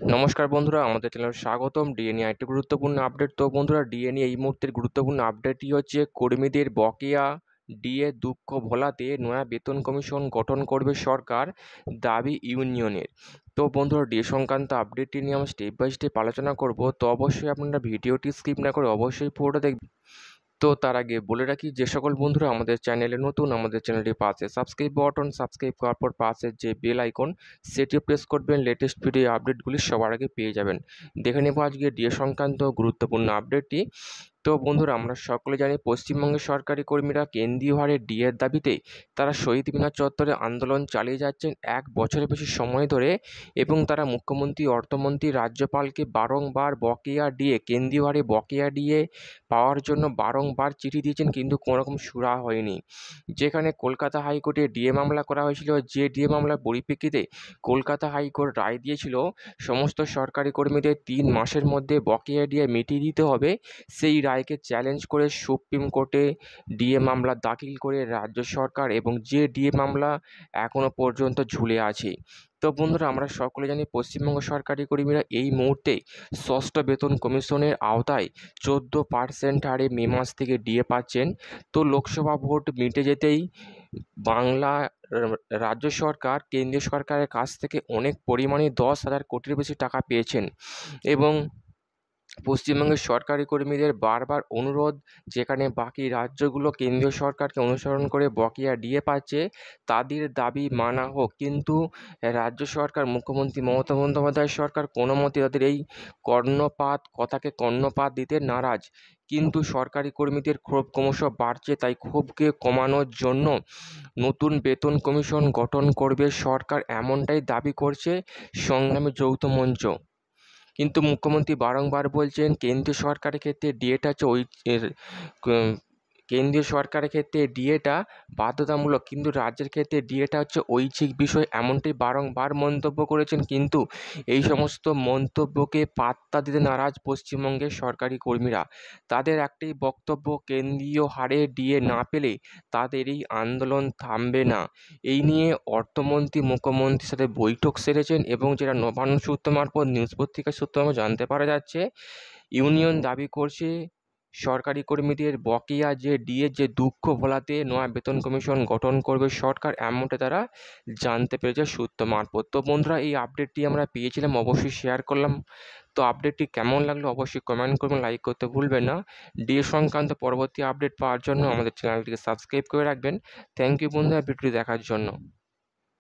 নমস্কার বন্ধুরা, আমাদের চ্যানেলে স্বাগতম। ডিএ নিয়ে একটি গুরুত্বপূর্ণ আপডেট। তো বন্ধুরা, ডিএ নিয়ে এই মুহূর্তের গুরুত্বপূর্ণ আপডেটটি হচ্ছে কর্মীদের বকেয়া ডিএ দুঃখ ভোলাতে নয়া বেতন কমিশন গঠন করবে সরকার, দাবি ইউনিয়নের। তো বন্ধুরা, ডিএ সংক্রান্ত আপডেটটি নিয়ে আমরা স্টেপ বাই স্টেপ আলোচনা করব। তো অবশ্যই আপনারা ভিডিওটি স্কিপ না করে অবশ্যই পুরোটা দেখবেন। তো তার আগে বলে রাখি, যে সকল বন্ধুরা আমাদের চ্যানেলে নতুন, আমাদের চ্যানেলটি পাশে সাবস্ক্রাইব বাটন, সাবস্ক্রাইব করার পর পাশের যে বেল আইকন সেটিও প্রেস করবেন। লেটেস্ট ভিডিও আপডেটগুলি সবার আগে পেয়ে যাবেন। দেখে নেব আজকে ডিএ সংক্রান্ত গুরুত্বপূর্ণ আপডেটটি। তো বন্ধুরা, আমরা সকলে জানি পশ্চিমবঙ্গের সরকারি কর্মীরা কেন্দ্রীয় হারে ডিএর দাবিতে তারা শহীদ মিনার চত্বরে আন্দোলন চালিয়ে যাচ্ছেন 1 বছরের বেশি সময় ধরে, এবং তারা মুখ্যমন্ত্রী, অর্থমন্ত্রী, রাজ্যপালকে বারংবার বকেয়া ডিএ, কেন্দ্রীয় হারে বকেয়া ডিএ পাওয়ার জন্য বারংবার চিঠি দিয়েছেন, কিন্তু কোনোরকম সুরা হয়নি। যেখানে কলকাতা হাইকোর্টে ডিএ মামলা করা হয়েছিল, যে ডিএ মামলার পরিপ্রেক্ষিতে কলকাতা হাইকোর্ট রায় দিয়েছিল সমস্ত সরকারি কর্মীদের 3 মাসের মধ্যে বকেয়া ডিএ মিটিয়ে দিতে হবে। সেই রায়কে চ্যালেঞ্জ করে সুপ্রিম কোর্টে ডিএ মামলা দাখিল করে রাজ্য সরকার, এবং যে ডিএ মামলা এখনও পর্যন্ত ঝুলে আছে। তো বন্ধুরা, আমরা সকলে জানি পশ্চিমবঙ্গ সরকারি কর্মীরা এই মুহূর্তে ষষ্ঠ বেতন কমিশনের আওতায় 14% হারে মে মাস থেকে ডিএ পাচ্ছেন। তো লোকসভা ভোট মিটে যেতেই বাংলা রাজ্য সরকার কেন্দ্রীয় সরকারের কাছ থেকে অনেক পরিমাণে 10,000 কোটির বেশি টাকা পেয়েছেন, এবং পশ্চিমবঙ্গের সরকারি কর্মীদের বারবার অনুরোধ, যেখানে বাকি রাজ্যগুলো কেন্দ্রীয় সরকারকে অনুসরণ করে বকেয়া ডিএ পাচ্ছে, তাদের দাবি মানা হোক। কিন্তু রাজ্য সরকার, মুখ্যমন্ত্রী মমতা বন্দ্যোপাধ্যায় সরকার কোনো মতে তাদের এই কথাকে কর্ণপাত দিতে নারাজ। কিন্তু সরকারি কর্মীদের ক্ষোভ ক্রমশ বাড়ছে, তাই ক্ষোভকে কমানোর জন্য নতুন বেতন কমিশন গঠন করবে সরকার, এমনটাই দাবি করছে সংগ্রামী যৌথ মঞ্চ। কিন্তু মুখ্যমন্ত্রী বারংবার বলছেন কেন্দ্রীয় সরকারের ক্ষেত্রে ডিএটা হচ্ছে কেন্দ্রীয় সরকারের ক্ষেত্রে ডিএটা বাধ্যতামূলক, কিন্তু রাজ্যের ক্ষেত্রে ডিএটা হচ্ছে ঐচ্ছিক বিষয়, এমনটি বারংবার মন্তব্য করেছেন। কিন্তু এই সমস্ত মন্তব্যকে পাত্তা দিতে নারাজ পশ্চিমবঙ্গের সরকারি কর্মীরা। তাদের একটাই বক্তব্য, কেন্দ্রীয় হারে ডিএ না পেলে তাদের এই আন্দোলন থামবে না। এই নিয়ে অর্থমন্ত্রী মুখ্যমন্ত্রীর সাথে বৈঠক সেরেছেন, এবং যেটা নবান্ন সূত্র মারফত, নিউজ পত্রিকার সূত্র মারফত জানতে পারা যাচ্ছে, ইউনিয়ন দাবি করছে সরকারি কর্মীদের বকেয়া যে ডিএ যে দুঃখ ভোলাতে নয়া বেতন কমিশন গঠন করবে সরকার, এমনটা তারা জানতে পেরেছে সূত্র মারফত। তো বন্ধুরা, এই আপডেটটি আমরা পেয়েছিলাম, অবশ্যই শেয়ার করলাম। তো আপডেটটি কেমন লাগলো অবশ্যই কমেন্ট করবেন, লাইক করতে ভুলবেন না। ডিএ সংক্রান্ত পরবর্তী আপডেট পাওয়ার জন্য আমাদের চ্যানেলটিকে সাবস্ক্রাইব করে রাখবেন। থ্যাংক ইউ বন্ধুরা ভিডিওটি দেখার জন্য।